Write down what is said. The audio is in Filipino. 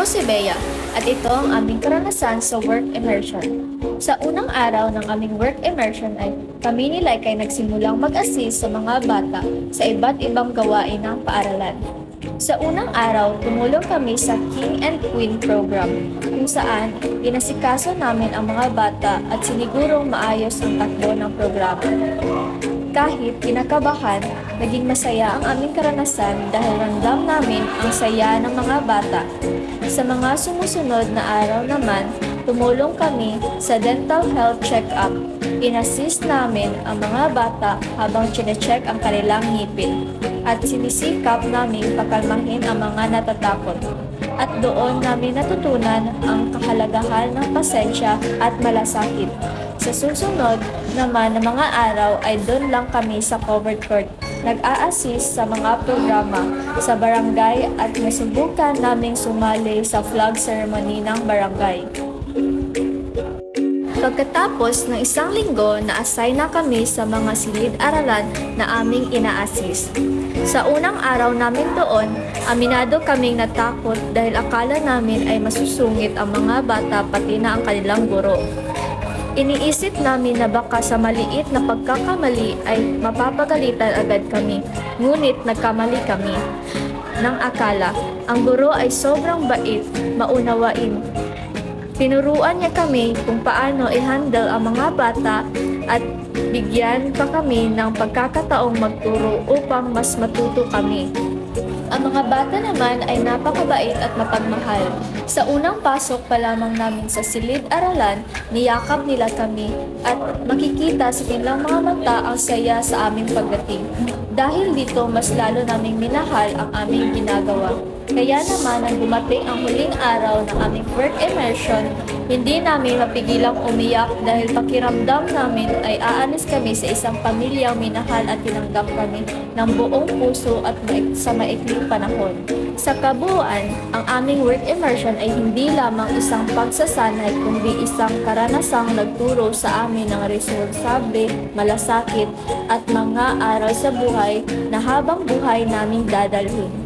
Ako si Bea at ito ang aming karanasan sa work immersion. Sa unang araw ng aming work immersion ay kami ni Like ay nagsimulang mag-assist sa mga bata sa iba't ibang gawain ng paaralan. Sa unang araw, tumulong kami sa King and Queen program kung saan inasikaso namin ang mga bata at sinigurong maayos ang takbo ng programa. Kahit kinakabahan, naging masaya ang aming karanasan dahil ramdam namin ang saya ng mga bata. Sa mga sumusunod na araw naman, tumulong kami sa dental health check-up. Inassist namin ang mga bata habang chinecheck ang kanilang ngipin at sinisikap namin pakalmahin ang mga natatakot. At doon namin natutunan ang kahalagahan ng pasensya at malasakit. Sa susunod naman ng mga araw ay doon lang kami sa covered court. Nag-a-assist sa mga programa sa barangay at nasubukan naming sumali sa flag ceremony ng barangay. Pagkatapos ng isang linggo, na-assign na kami sa mga silid-aralan na aming ina-assist. Sa unang araw namin doon, aminado kaming natakot dahil akala namin ay masusungit ang mga bata pati na ang kanilang guro. Iniisip namin na baka sa maliit na pagkakamali ay mapapagalitan agad kami, ngunit nagkamali kami. Nang akala, ang guro ay sobrang bait, maunawain. Tinuruan niya kami kung paano i-handle ang mga bata at bigyan pa kami ng pagkakataong magturo upang mas matuto kami. Ang mga bata naman ay napakabait at mapagmahal. Sa unang pasok pa lamang namin sa silid-aralan, niyakap nila kami at makikita sa kanilang mga mata ang saya sa aming pagdating. Dahil dito, mas lalo naming minahal ang aming ginagawa. Kaya naman nang dumating ang huling araw ng aming work immersion, hindi namin mapigilang umiyak dahil pakiramdam namin ay aalis kami sa isang pamilyang minahal at tinanggap kami ng buong puso at sa maikling panahon. Sa kabuuan, ang aming work immersion ay hindi lamang isang pagsasanay kundi isang karanasang nagturo sa amin ng responsable, malasakit at mga aral sa buhay na habang buhay naming dadalhin.